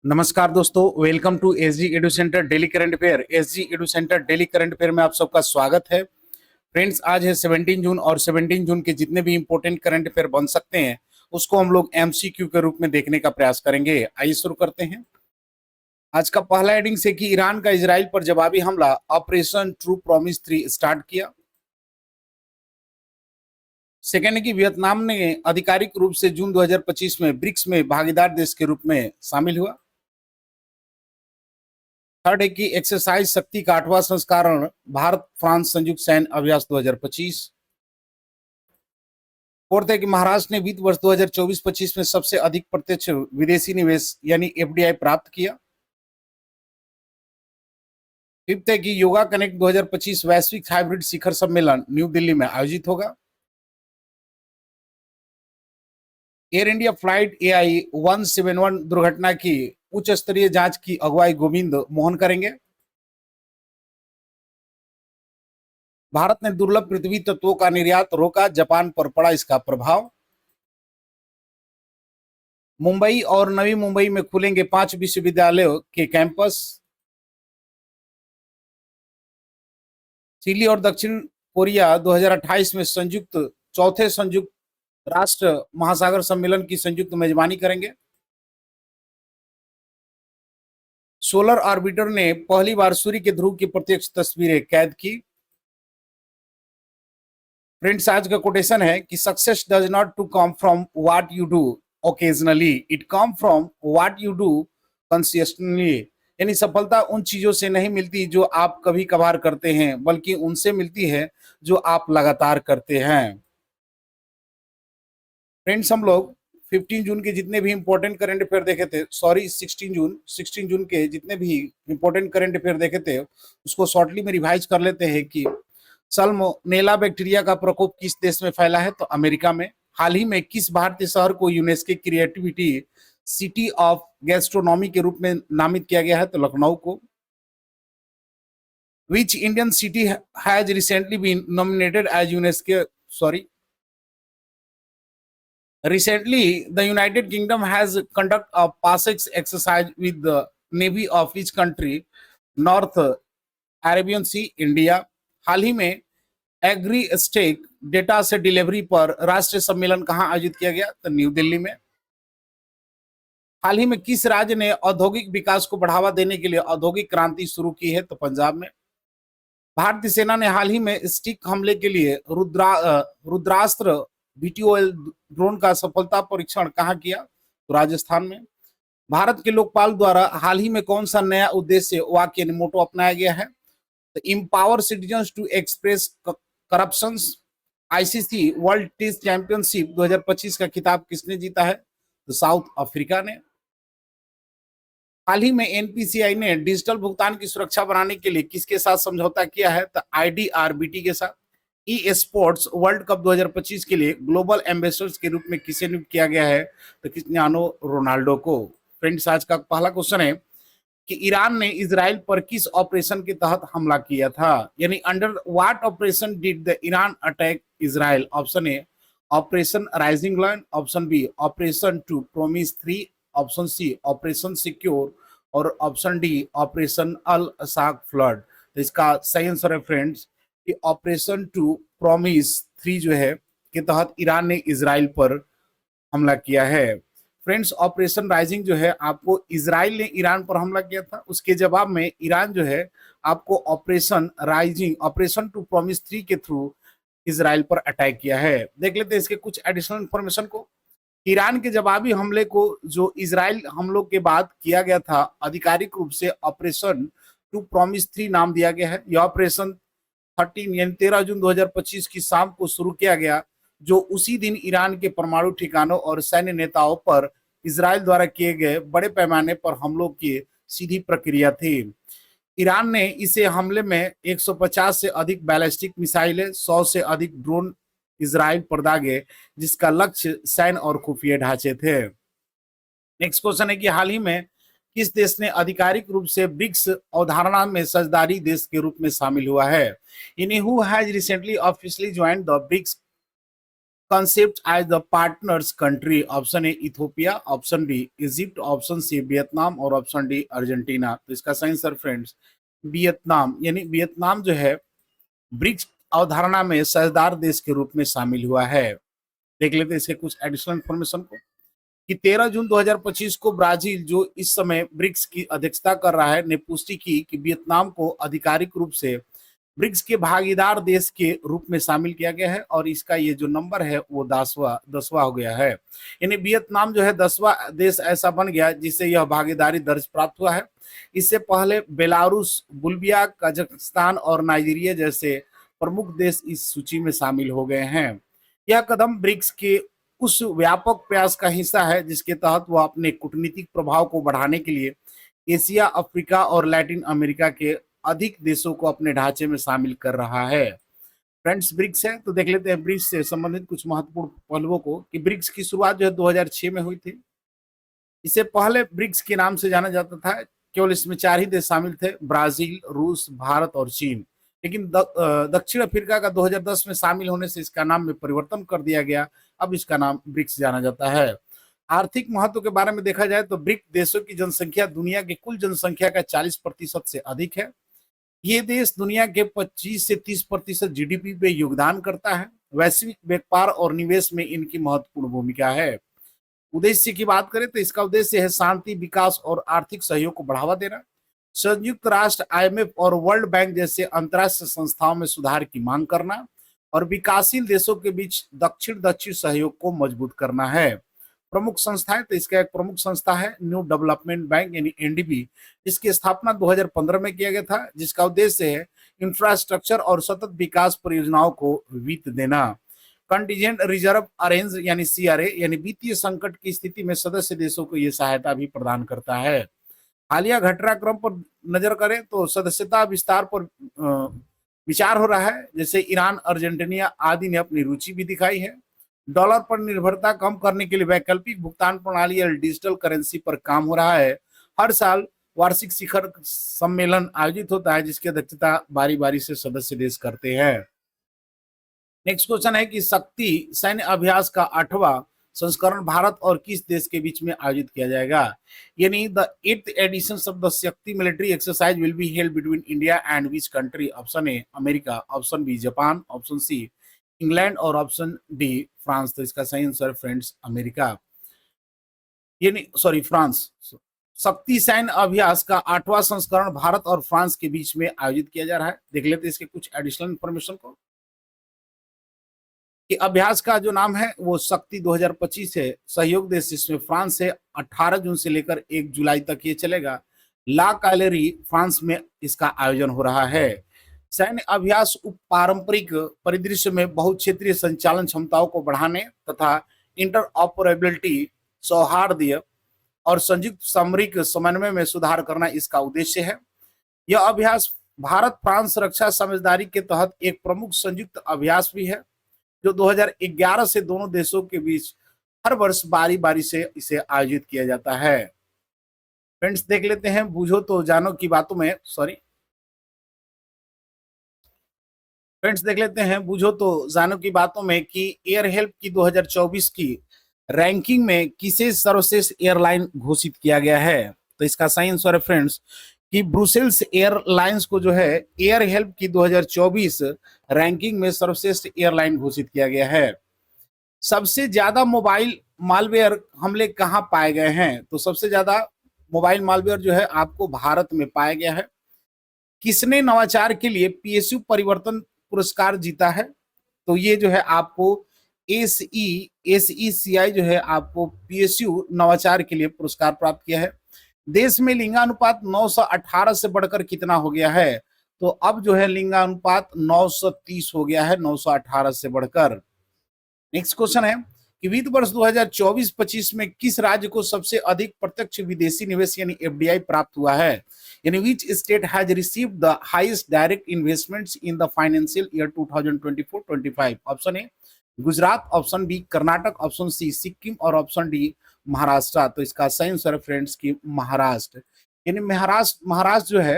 नमस्कार दोस्तों, welcome to SG edu centre daily current affair. SG edu centre daily current affair में आप सबका स्वागत है। फ्रेंड्स, आज है 17 जून और 17 जून के जितने भी इंपॉर्टेंट करंट अफेयर बन सकते हैं उसको हम लोग एमसीक्यू के रूप में देखने का प्रयास करेंगे। आइए शुरू करते हैं। आज का पहला हेडिंग से कि ईरान का इजराइल पर जवाबी हमला ऑपरेशन ट्रू प्रॉमिस 3 स्टार्ट किया। सेकेंड है कि वियतनाम ने आधिकारिक रूप से जून 2025 में ब्रिक्स में भागीदार देश के रूप में शामिल हुआ। थर्ड है कि एक्सरसाइज शक्ति का 8वां संस्करण भारत फ्रांस संयुक्त सैन्य अभ्यास 2025। फोर्थ है कि महाराष्ट्र ने वित्त वर्ष 2024-25 में सबसे अधिक प्रत्यक्ष विदेशी निवेश यानी एफडीआई प्राप्त किया। फिफ्थ है कि योगा कनेक्ट 2025 वैश्विक हाइब्रिड शिखर सम्मेलन न्यू दिल्ली में आयोजित होगा। एयर इंडिया फ्लाइट एआई 171 दुर्घटना की उच्च स्तरीय जांच की अगुवाई गोविंद मोहन करेंगे। भारत ने दुर्लभ पृथ्वी तत्वों का निर्यात रोका, जापान पर पड़ा इसका प्रभाव। मुंबई और नवी मुंबई में खुलेंगे 5 विश्वविद्यालयों के कैंपस। चिली और दक्षिण कोरिया 2028 में चौथे संयुक्त राष्ट्र महासागर सम्मेलन की संयुक्त मेजबानी करेंगे। सोलर ऑर्बिटर ने पहली बार सूर्य के ध्रुव की प्रत्यक्ष तस्वीरें कैद की। फ्रेंड्स, आज का कोटेशन है कि success does not to come from what you do occasionally, it come from what you do consistently. यानी सफलता उन चीजों से नहीं मिलती जो आप कभी कभार करते हैं, बल्कि उनसे मिलती है जो आप लगातार करते हैं। फ्रेंड्स, हम लोग 15 जून के जितने भी इंपॉर्टेंट करंट अफेयर देखे थे, 16 जून के जितने भी इंपॉर्टेंट करंट अफेयर देखे थे उसको शॉर्टली में रिवाइज कर लेते हैं कि सल्मोनेला बैक्टीरिया का प्रकोप किस देश में फैला है, तो अमेरिका में। हाल ही में किस भारतीय शहर को UNESCO creativity city of gastronomy के रूप में नामित किया गया है, तो लखनऊ को। Which Indian city has recently been nominated as UNESCO Recently, the United Kingdom has conducted a PASEX exercise with the Navy of each country, North Arabian Sea, India। हाल ही में एग्री स्टेक डेटा से delivery पर राष्ट्रीय सम्मेलन कहां आयोजित किया गया, तो न्यू दिल्ली में। हाल ही में किस राज्य ने औद्योगिक विकास को बढ़ावा देने के लिए औद्योगिक क्रांति शुरू की है, तो पंजाब में। भारतीय सेना ने हाल ही में स्टिक हमले के लिए रुद्रास्त्र बीटीओएल ड्रोन का सफलता परीक्षण कहां किया, तो राजस्थान में। भारत के लोकपाल द्वारा हाल ही में कौन सा नया उद्देश्य वाक्य मोटो अपनाया गया है, तो empower citizens to express corruption. ICC world test championship 2025 का खिताब किसने जीता है, तो साउथ अफ्रीका ने। हाल ही में एनपीसीआई ने डिजिटल भुगतान की सुरक्षा बनाने के लिए किसके साथ समझौता किया है, तो आईडीआरबीटी के साथ। ई स्पोर्ट्स वर्ल्ड कप 2025 के लिए ग्लोबल एम्बेसडर्स के रूप में किसे नियुक्त किया गया है, तो क्रिस्टियानो रोनाल्डो को। फ्रेंड्स, आज का पहला क्वेश्चन है कि ईरान ने इजराइल पर किस ऑपरेशन के तहत हमला किया था, यानी under what operation did the Iran attack Israel. Option A operation rising lion, option B operation true promise 3, option C operation secure और ऑप्शन डी ऑपरेशन अल असाक फ्लड। तो इसका सही आंसर है फ्रेंड्स कि ऑपरेशन टू प्रॉमिस 3 जो है के तहत ईरान ने इजराइल पर हमला किया है। फ्रेंड्स, ऑपरेशन राइजिंग जो है आपको इजराइल ने ईरान पर हमला किया था, उसके जवाब में ईरान जो है आपको ऑपरेशन टू प्रॉमिस 3 के थ्रू इजराइल पर अटैक किया है। देख लेते हैं इसके कुछ एडिशनल इंफॉर्मेशन को। ईरान के जवाबी हमले को जो इजराइल हमलों के बाद किया गया था, आधिकारिक रूप से ऑपरेशन टू प्रॉमिस 3 नाम दिया गया है। यह ऑपरेशन 13 जून 2025 की शाम को शुरू किया गया, जो उसी दिन ईरान के परमाणु ठिकानों और सैन्य नेताओं पर इजराइल द्वारा किए गए बड़े पैमाने पर हमलों की सीधी प्रक्रिया थी। ईरान ने इसे हमले में 150 से अधिक बैलिस्टिक मिसाइलें, 100 से अधिक ड्रोन इजराइल पर दागे, जिसका लक्ष्य सैन्य और खुफिया ढांचे थे। नेक्स्ट क्वेश्चन है कि हाल ही में किस देश ने आधिकारिक रूप से ब्रिक्स अवधारणा में साझेदारी देश के रूप में शामिल हुआ है, यानी who has recently officially joined the BRICS concept as the partners country. Option A Ethiopia, option B Egypt, option C Vietnam और ऑप्शन डी अर्जेंटीना। तो इसका सही आंसर फ्रेंड्स वियतनाम, यानी वियतनाम जो है ब्रिक्स अवधारणा में साझेदार देश के रूप में शामिल हुआ है। देख लेते हैं इसके कुछ एडिशनल इन्फॉर्मेशन को कि 13 जून 2025 को ब्राजील, जो इस समय ब्रिक्स की अध्यक्षता कर रहा है, ने पुष्टि की कि वियतनाम को आधिकारिक रूप से ब्रिक्स के भागीदार देश के रूप में शामिल किया गया है और इसका ये जो नंबर है वो 10वां हो गया है। यानी वियतनाम जो है 10वां देश ऐसा बन गया जिससे यह भागीदारी दर्ज प्राप्त हुआ है। इससे पहले बेलारूस, बुल्गारिया, कजाकिस्तान और नाइजीरिया जैसे प्रमुख देश इस सूची में शामिल हो गए हैं। यह कदम ब्रिक्स के उस व्यापक प्रयास का हिस्सा है जिसके तहत वह अपने कूटनीतिक प्रभाव को बढ़ाने के लिए एशिया, अफ्रीका और लैटिन अमेरिका के अधिक देशों को अपने ढांचे में शामिल कर रहा है। फ्रेंड्स, ब्रिक्स है तो देख लेते हैं ब्रिक्स से संबंधित कुछ महत्वपूर्ण पहलुओं को कि ब्रिक्स की शुरुआत जो है 2006 में हुई थी। इसे पहले ब्रिक्स के नाम से जाना जाता था। केवल इसमें 4 ही देश शामिल थे, ब्राजील, रूस, भारत और चीन। लेकिन दक्षिण अफ्रीका का 2010 में शामिल होने से इसका नाम में परिवर्तन कर दिया गया। अब इसका नाम ब्रिक्स जाना जाता है। आर्थिक महत्व के बारे में देखा जाए तो ब्रिक्स देशों की जनसंख्या दुनिया की कुल जनसंख्या का 40% से अधिक है। ये देश दुनिया के 25 से 30% जीडीपी पे योगदान करता है। वैश्विक व्यापार और निवेश में इनकी महत्वपूर्ण भूमिका है। उद्देश्य की बात करें तो इसका उद्देश्य है शांति, विकास और आर्थिक सहयोग को बढ़ावा देना। संयुक्त राष्ट्र, आईएमएफ और वर्ल्ड बैंक जैसे अंतर्राष्ट्रीय संस्थाओं में सुधार की मांग करना और विकासशील देशों के बीच दक्षिण दक्षिण सहयोग को मजबूत करना है। प्रमुख संस्थाएं तो इसका एक प्रमुख संस्था है न्यू डेवलपमेंट बैंक यानी एनडीबी। इसकी स्थापना 2015 में किया गया था, जिसका उद्देश्य है इंफ्रास्ट्रक्चर और सतत विकास परियोजनाओं को वित्त देना। कंटीजेंट रिजर्व अरेंज यानी सीआरए, यानी वित्तीय संकट की स्थिति में सदस्य देशों को यह सहायता भी प्रदान करता है। हालिया घटनाक्रम पर नजर करें तो सदस्यता विस्तार पर विचार हो रहा है। जैसे ईरान, अर्जेंटीना आदि ने अपनी रुचि भी दिखाई है। डॉलर पर निर्भरता कम करने के लिए वैकल्पिक भुगतान प्रणाली या डिजिटल करेंसी पर काम हो रहा है। हर साल वार्षिक शिखर सम्मेलन आयोजित होता है जिसकी अध्यक्षता बारी बारी से सदस्य देश करते हैं। नेक्स्ट क्वेश्चन है कि शक्ति सैन्य अभ्यास का 8वां संस्करण भारत और किस देश के बीच में आयोजित किया जाएगा। यानी the 8th edition of the Shakti military exercise will be held between India and which country. Option A America, option B Japan, option C England और ऑप्शन डी फ्रांस। तो इसका सही आंसर फ्रेंड्स अमेरिका, यानी सॉरी फ्रांस। शक्ति सैन्य अभ्यास का 8वां संस्करण भारत और फ्रांस के बीच में आयोजित किया जा रहा है। देख लेते हैं इसके कुछ एडिशनल इंफॉर्मेशन को कि अभ्यास का जो नाम है वो शक्ति 2025 है। सहयोग देश इसमें फ्रांस है। 18 जून से लेकर 1 जुलाई तक ये चलेगा। ला कैलेरी फ्रांस में इसका आयोजन हो रहा है। सैन्य अभ्यास उप पारंपरिक परिदृश्य में बहुक्षेत्रीय संचालन क्षमताओं को बढ़ाने तथा इंटरऑपरेबिलिटी, सौहार्द और संयुक्त सामरिक समन्वय में सुधार करना इसका उद्देश्य है। यह अभ्यास भारत फ्रांस रक्षा समझदारी के तहत एक प्रमुख संयुक्त अभ्यास भी है जो 2011 से दोनों देशों के बीच हर वर्ष बारी बारी से इसे आयोजित किया जाता है। फ्रेंड्स, देख लेते हैं बूझो तो जानो की बातों में फ्रेंड्स देख लेते हैं बूझो तो जानो की बातों में कि एयर हेल्प की 2024 की रैंकिंग में किसे सर्वश्रेष्ठ एयरलाइन घोषित किया गया है। तो इसका सही आंसर है फ्रेंड्स कि ब्रुसेल्स एयरलाइंस को जो है एयर हेल्प की 2024 रैंकिंग में सर्वश्रेष्ठ एयरलाइन घोषित किया गया है। सबसे ज्यादा मोबाइल मालवेयर हमले कहां पाए गए हैं। तो सबसे ज्यादा मोबाइल मालवेयर जो है आपको भारत में पाया गया है। किसने नवाचार के लिए पीएसयू परिवर्तन पुरस्कार जीता है। तो ये जो है आपको एसईसीआई जो है आपको पीएसयू नवाचार के लिए पुरस्कार प्राप्त किया है। देश में लिंगानुपात 918 से बढ़कर कितना हो गया है। तो अब जो है लिंगानुपात 930 हो गया है 918 से बढ़कर। नेक्स्ट क्वेश्चन है कि वित्त वर्ष 2024-25 में किस राज्य को सबसे अधिक प्रत्यक्ष विदेशी निवेश यानी एफडीआई प्राप्त हुआ है। यानी which state has received the highest direct investments in the financial year 2024-25। Option A Gujarat, option B Karnataka, option C Sikkim और ऑप्शन डी महाराष्ट्र। तो इसका सही आंसर फ्रेंड्स की महाराष्ट्र, यानी महाराष्ट्र जो है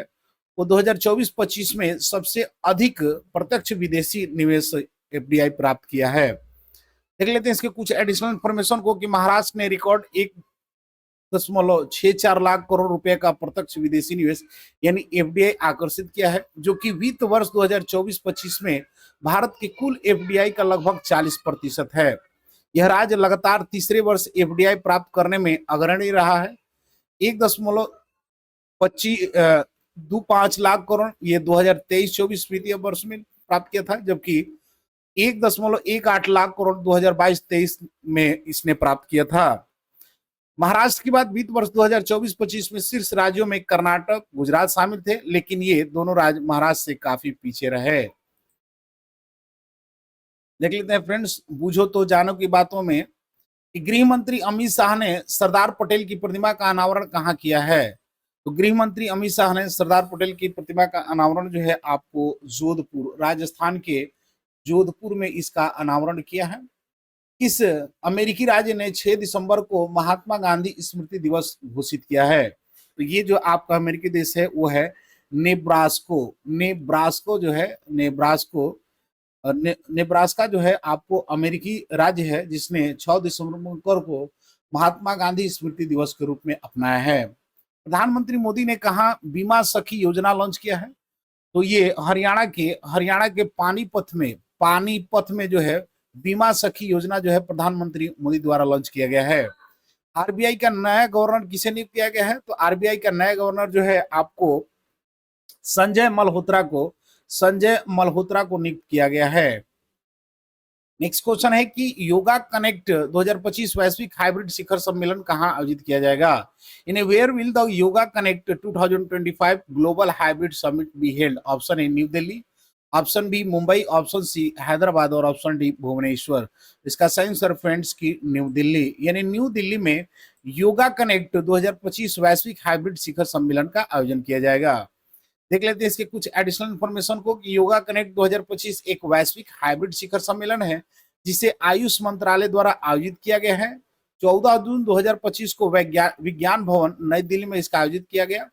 वो 2024-25 में सबसे अधिक प्रत्यक्ष विदेशी निवेश एफडीआई प्राप्त किया है। देख लेते हैं इसके कुछ एडिशनल इंफॉर्मेशन को कि महाराष्ट्र ने रिकॉर्ड 1.64 लाख करोड़ रुपए का प्रत्यक्ष विदेशी निवेश यानी एफडीआई आकर्षित किया है, जो कि वित्त वर्ष 2024-25 में भारत के कुल एफडीआई का लगभग 40% है। यह राज्य लगातार तीसरे वर्ष एफडीआई प्राप्त करने में अग्रणी रहा है। 1.25 लाख करोड़ ये 2023-24 वित्तीय वर्ष में प्राप्त किया था, जबकि 1.18 लाख करोड़ 2022-23 में इसने प्राप्त किया था। महाराष्ट्र के बाद वित्त वर्ष 2024-25 में शीर्ष राज्यों में कर्नाटक, गुजरात शामिल थे, लेकिन ये दोनों राज्य महाराष्ट्र से काफी पीछे रहे। देख लेते हैं फ्रेंड्स, बूझो तो जानो की बातों में कि गृह मंत्री अमित शाह ने सरदार पटेल की प्रतिमा का अनावरण कहाँ किया है। तो गृह मंत्री अमित शाह ने सरदार पटेल की प्रतिमा का अनावरण जो है आपको जोधपुर, राजस्थान के जोधपुर में इसका अनावरण किया है। किस अमेरिकी राज्य ने 6 दिसंबर को महात्मा गांधी स्मृति दिवस घोषित किया है। तो ये जो आपका अमेरिकी देश है वो है नेब्रास्को। नेब्रास्को जो है नेब्रास्का जो है आपको अमेरिकी राज्य है, जिसने 6 दिसंबर को महात्मा गांधी स्मृति दिवस के रूप में अपनाया है। प्रधानमंत्री मोदी ने कहा बीमा सखी योजना लॉन्च किया है। तो ये हरियाणा के पानीपत में जो है बीमा सखी योजना जो है प्रधानमंत्री मोदी द्वारा लॉन्च किया गया है। आरबीआई का नया गवर्नर किसे नियुक्त किया गया है। तो आरबीआई का नया गवर्नर जो है आपको संजय मल्होत्रा को नियुक्त किया गया है। नेक्स्ट क्वेश्चन है कि योगा कनेक्ट 2025 वैश्विक हाइब्रिड शिखर सम्मेलन कहां आयोजित किया जाएगा। In where will the yoga connect 2025 global hybrid summit be held. Option A New Delhi, option B Mumbai, option C Hyderabad और ऑप्शन डी भुवनेश्वर। इसका सही आंसर फ्रेंड्स की न्यू दिल्ली, यानी न्यू दिल्ली में योगा कनेक्ट 2025 वैश्विक हाइब्रिड शिखर सम्मेलन का आयोजन किया जाएगा। देख लेते हैं इसके कुछ एडिशनल इंफॉर्मेशन को कि योगा कनेक्ट 2025 एक वैश्विक हाइब्रिड शिखर सम्मेलन है जिसे आयुष मंत्रालय द्वारा आयोजित किया गया है। 14 जून 2025 को विज्ञान भवन नई दिल्ली में इसका आयोजित किया गया।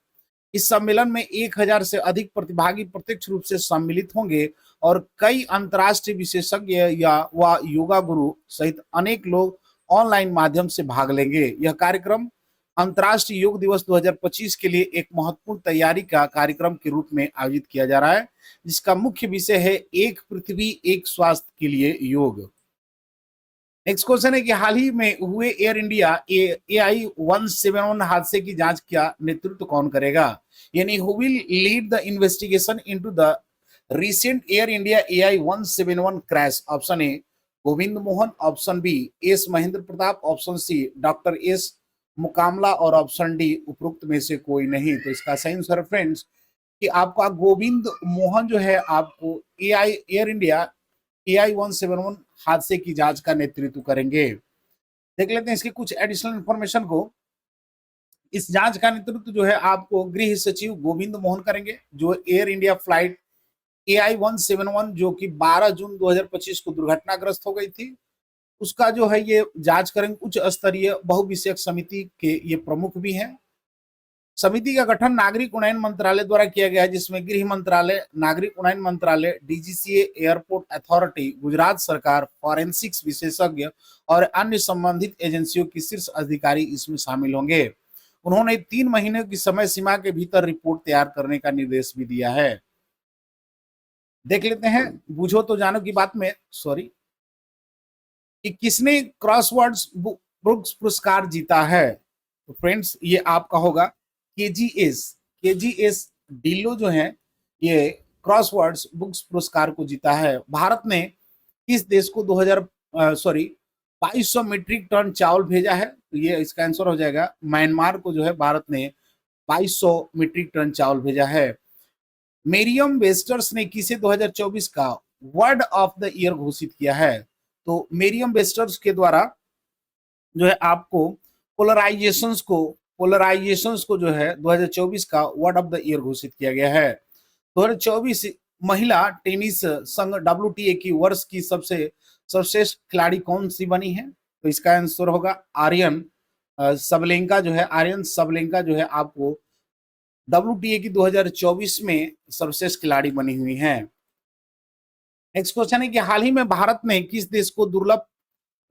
इस सम्मेलन में 1000 से अधिक प्रतिभागी प्रत्यक्ष रूप से सम्मिलित होंगे और कई अंतर्राष्ट्रीय विशेषज्ञ व योगा गुरु सहित अनेक लोग ऑनलाइन माध्यम से भाग लेंगे। यह कार्यक्रम अंतर्राष्ट्रीय योग दिवस 2025 के लिए एक महत्वपूर्ण तैयारी का कार्यक्रम के रूप में आयोजित किया जा रहा है, जिसका मुख्य विषय है एक पृथ्वी एक स्वास्थ्य के लिए योग। नेक्स्ट क्वेश्चन है कि हाल ही में हुए एयर इंडिया AI-171 हादसे की जांच का नेतृत्व कौन करेगा, यानी who will lead the investigation into the recent Air India AI-171 crash. Option A Govind Mohan, option B S Mahendra Pratap, option C doctor S Mukamala और ऑप्शन डी उपरोक्त में से कोई नहीं। तो इसका सही आंसर फ्रेंड्स कि आपका गोविंद मोहन जो है आपको एयर इंडिया AI-171 हादसे की जांच का नेतृत्व करेंगे। देख लेते हैं इसके कुछ एडिशनल इंफॉर्मेशन को। इस जांच का नेतृत्व जो है आपको गृह सचिव गोविंद मोहन करेंगे, जो एयर इंडिया फ्लाइट AI-171 जो कि 12 जून 2025 को दुर्घटनाग्रस्त हो गई थी, उसका जो है ये जांच करेंगे। उच्च स्तरीय बहुविषयक समिति के ये प्रमुख भी हैं। समिति का गठन नागरिक उड्डयन मंत्रालय द्वारा किया गया है, जिसमें गृह मंत्रालय, नागरिक उड्डयन मंत्रालय, डीजीसीए, एयरपोर्ट अथॉरिटी, गुजरात सरकार, फॉरेंसिक्स विशेषज्ञ और अन्य संबंधित एजेंसियों के शीर्ष अधिकारी इसमें शामिल होंगे। उन्होंने 3 महीने की समय सीमा के भीतर रिपोर्ट तैयार करने का निर्देश भी दिया है। देख लेते हैं बूझो तो जानो की बात में कि किसने क्रॉसवर्ड्स बुक्स पुरस्कार जीता है। तो फ्रेंड्स ये आपका होगा केजीएस डिल्लो जो है ये क्रॉसवर्ड्स बुक्स पुरस्कार को जीता है। भारत ने किस देश को 2200 मीट्रिक टन चावल भेजा है। तो ये इसका आंसर हो जाएगा म्यांमार को जो है भारत ने 2200 मीट्रिक टन चावल भेजा है। मेरियम वेस्टर्स ने किसे 2024 का वर्ड ऑफ द ईयर घोषित किया है। तो मेरियम वेस्टर्स के द्वारा जो है आपको पोलराइजेशंस को जो है 2024 का वर्ड ऑफ द ईयर घोषित किया गया है। 2024 महिला टेनिस संघ WTA की वर्ष की सबसे सर्वश्रेष्ठ खिलाड़ी कौन सी बनी है। तो इसका आंसर होगा आर्यन सबलेंका जो है आपको WTA की 2024 में सर्वश्रेष्ठ खिलाड़ी बनी हुई है। नेक्स्ट क्वेश्चन है कि हाल ही में भारत ने किस देश को दुर्लभ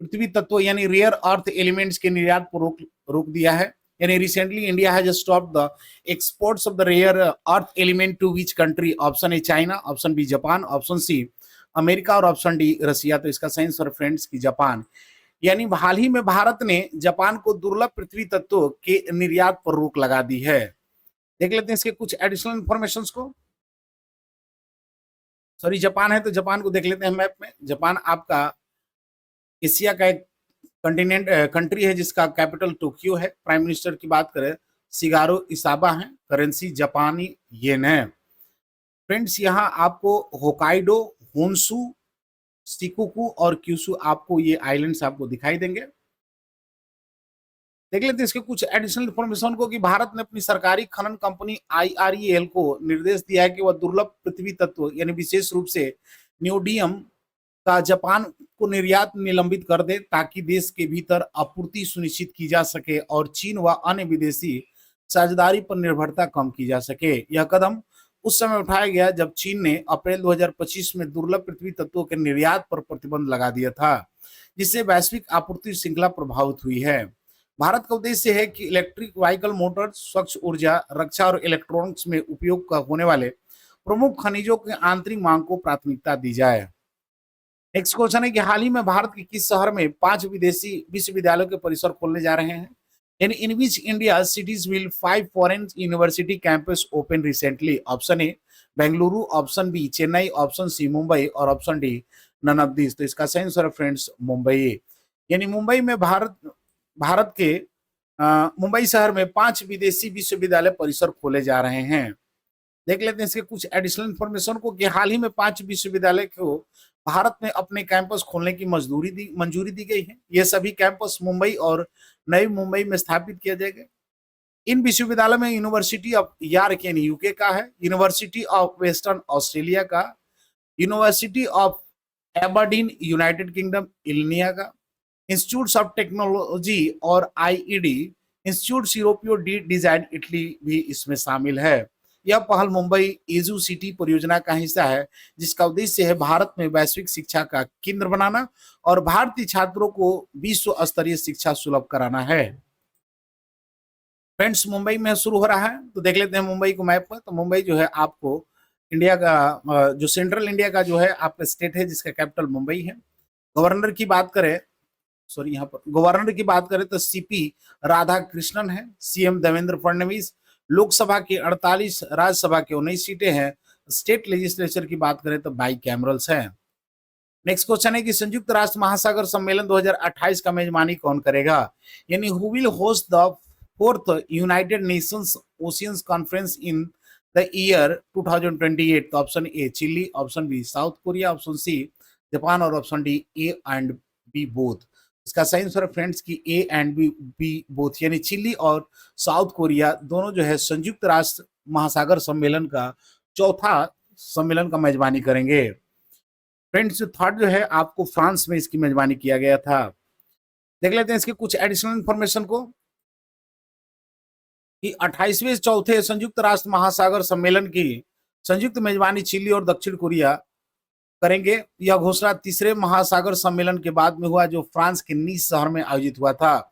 पृथ्वी तत्व यानी रेयर अर्थ एलिमेंट्स के निर्यात पर रोक रोक दिया है। यानी recently India has stopped the exports of the rare earth element to which country? Option A China, option B Japan, option C America और ऑप्शन डी रसिया। तो इसका सही आंसर फ्रेंड्स की जापान। यानी हाल ही में भारत ने जापान को दुर्लभ पृथ्वी तत्वों के निर्यात पर रोक लगा दी है। देख लेते हैं इसके कुछ एडिशनल इंफॉर्मेशन को। सॉरी, जापान है तो जापान को देख लेते हैं मैप में। जापान आपका एशिया का एक कंटिनेंट कंट्री है जिसका कैपिटल टोक्यो है। प्राइम मिनिस्टर की बात करें सिगारो इसाबा है। करेंसी जापानी येन है। फ्रेंड्स यहाँ आपको होकाइडो, होन्सू, सिकुकू और क्यूसू आपको ये आइलैंड्स आपको दिखाई देंगे। देख लेते हैं इसके कुछ एडिशनल इंफॉर्मेशन को कि भारत ने अपनी सरकारी खनन कंपनी आईआरईएल को निर्देश दिया है कि वह दुर्लभ पृथ्वी तत्व यानी विशेष रूप से न्यूडियम का जापान को निर्यात निलंबित कर दे ताकि देश के भीतर आपूर्ति सुनिश्चित की जा सके और चीन व अन्य विदेशी साझेदारी पर निर्भरता कम की जा सके। यह कदम उस समय उठाया गया जब चीन ने अप्रैल 2025 में दुर्लभ पृथ्वी तत्वों के निर्यात पर प्रतिबंध लगा दिया था, जिससे वैश्विक आपूर्ति श्रृंखला प्रभावित हुई है। भारत का उद्देश्य है कि इलेक्ट्रिक व्हीकल मोटर, स्वच्छ ऊर्जा, रक्षा और इलेक्ट्रॉनिक्स में उपयोग होने वाले प्रमुख खनिजों की आंतरिक मांग को प्राथमिकता दी जाए। नेक्स्ट क्वेश्चन है कि हाल ही में भारत के किस शहर में 5 विदेशी विश्वविद्यालयों के परिसर खोलने जा रहे हैं? In which India cities will 5 foreign university campus open recently? Option A Bengaluru, option B Chennai, option C Mumbai और option D none of this. तो इसका सही आंसर फ्रेंड्स मुंबई। यानी मुंबई में भारत के मुंबई शहर में 5 विदेशी विश्वविद्यालय परिसर खोले जा रहे हैं। देख लेते हैं इसके कुछ एडिशनल इंफॉर्मेशन को कि हाल ही में 5 विश्वविद्यालय को भारत में अपने कैंपस खोलने की मंजूरी दी गई है। ये सभी कैंपस मुंबई और नई मुंबई में स्थापित किया जाएगा। इन विश्वविद्यालय में यूनिवर्सिटी ऑफ यॉर्क यानी यूके का है, यूनिवर्सिटी ऑफ वेस्टर्न ऑस्ट्रेलिया का, University of Aberdeen United Kingdom Illinois का, इंस्टीट्यूट ऑफ टेक्नोलॉजी और IED, Institute Europeo di Design Italy भी इसमें शामिल है। यह पहल मुंबई एजू सिटी परियोजना का हिस्सा है जिसका उद्देश्य है भारत में वैश्विक शिक्षा का केंद्र बनाना और भारतीय छात्रों को विश्व स्तरीय शिक्षा सुलभ कराना है। फ्रेंड्स मुंबई में शुरू हो रहा है तो देख लेते हैं मुंबई को मैप पर। तो मुंबई जो है आपको इंडिया का जो सेंट्रल इंडिया का जो है आपका स्टेट है जिसका कैपिटल मुंबई है। गवर्नर की बात करें यहाँ पर गवर्नर की बात करें तो सीपी राधाकृष्णन है। सीएम देवेंद्र फडणवीस। लोकसभा की 48, राज्यसभा की 19 सीटें हैं। स्टेट लेजिस्लेचर की बात करें तो बाई कैमरल्स है। नेक्स्ट क्वेश्चन है कि संयुक्त राष्ट्र महासागर सम्मेलन 2028 का मेजबानी कौन करेगा? यानी who will host the 4th United Nations Oceans Conference in the year 2028? तो option A Chile, option B South Korea, option C Japan और option D A and B both. इसका सही आंसर फ्रेंड्स की ए एंड बी बोथ यानी Chile और South Korea दोनों जो है संयुक्त राष्ट्र महासागर सम्मेलन का चौथा सम्मेलन का मेजबानी करेंगे। फ्रेंड्स थर्ड जो है आपको फ्रांस में इसकी मेजबानी किया गया था। देख लेते हैं इसके कुछ एडिशनल इंफॉर्मेशन को कि 28वें चौथे संयुक्त राष्ट्र महासागर सम्मेलन की संयुक्त मेजबानी चिली और दक्षिण कोरिया करेंगे। यह घोषणा तीसरे महासागर सम्मेलन के बाद में हुआ जो फ्रांस के नीस शहर में आयोजित हुआ था।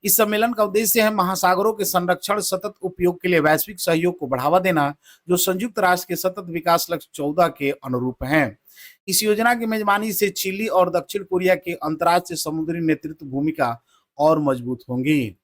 इस सम्मेलन का उद्देश्य है महासागरों के संरक्षण, सतत उपयोग के लिए वैश्विक सहयोग को बढ़ावा देना जो संयुक्त राष्ट्र के सतत विकास लक्ष्य 14 के अनुरूप हैं। इस योजना की मेजबानी से चिली और दक्षिण कोरिया की अंतर्राष्ट्रीय समुद्री नेतृत्व भूमिका और मजबूत होंगी।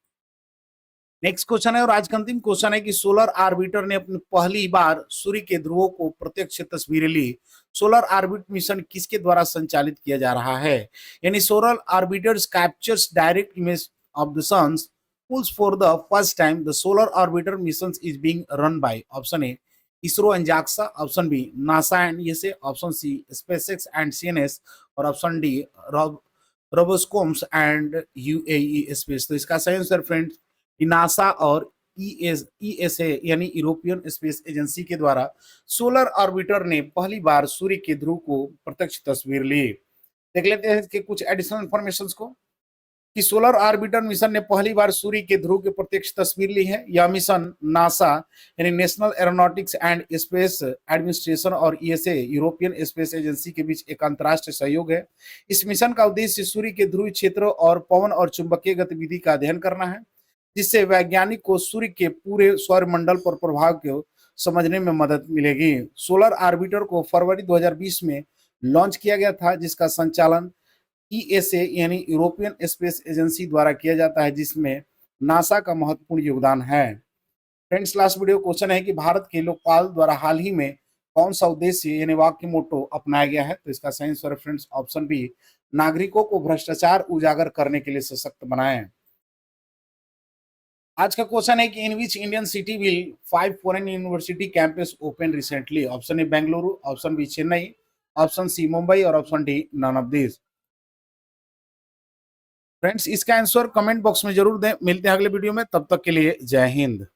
नेक्स्ट क्वेश्चन है और आज का अंतिम क्वेश्चन है कि सोलर आर्बिटर ने अपनी पहली बार सूर्य के ध्रुवों को प्रत्यक्ष तस्वीरें ली। सोलर आर्बिट मिशन किसके द्वारा संचालित किया जा रहा है? यानी solar orbiters captures direct image of the suns pulls for the first time. The solar orbiter missions is being run by option A ISRO and JAXA, option B NASA and ESA, option C SpaceX and CNS और option D Roscosmos and UAE Space। तो इसका सही answer friends NASA और ESA यानी European space agency के द्वारा solar orbiter ने पहली बार सूर्य के ध्रुव को प्रत्यक्ष तस्वीर ली। देख लेते हैं इसके कुछ एडिशनल इंफॉर्मेशन को कि सोलर ऑर्बिटर मिशन ने पहली बार सूर्य के ध्रुव की प्रत्यक्ष तस्वीर ली है। यह मिशन नासा यानी national aeronautics and space administration और ईएसए यूरोपियन स्पेस एजेंसी के बीच एक अंतर्राष्ट्रीय सहयोग है। इस मिशन का उद्देश्य सूर्य के ध्रुवीय क्षेत्रों और पवन और चुंबकीय गतिविधि का अध्ययन करना है, जिससे वैज्ञानिक को सूर्य के पूरे सौरमंडल पर प्रभाव को समझने में मदद मिलेगी। सोलर ऑर्बिटर को फरवरी 2020 में लॉन्च किया गया था, जिसका संचालन ईएसए यानी यूरोपियन स्पेस एजेंसी द्वारा किया जाता है, जिसमें नासा का महत्वपूर्ण योगदान है। फ्रेंड्स, लास्ट वीडियो क्वेश्चन है कि भारत के लोकपाल द्वारा हाल ही में कौन सा उद्देश्य यानी वाक्य मोटो अपनाया गया है? तो इसका सही आंसर फ्रेंड्स ऑप्शन बी, नागरिकों को भ्रष्टाचार उजागर करने के लिए सशक्त बनाएं। आज का क्वेश्चन है कि in which Indian city will 5 foreign university campus open recently? Option A Bengaluru, option B Chennai, option C Mumbai और option D none of this. Friends, इसका आंसर कमेंट बॉक्स में जरूर दें। मिलते हैं अगले वीडियो में, तब तक के लिए जय हिंद।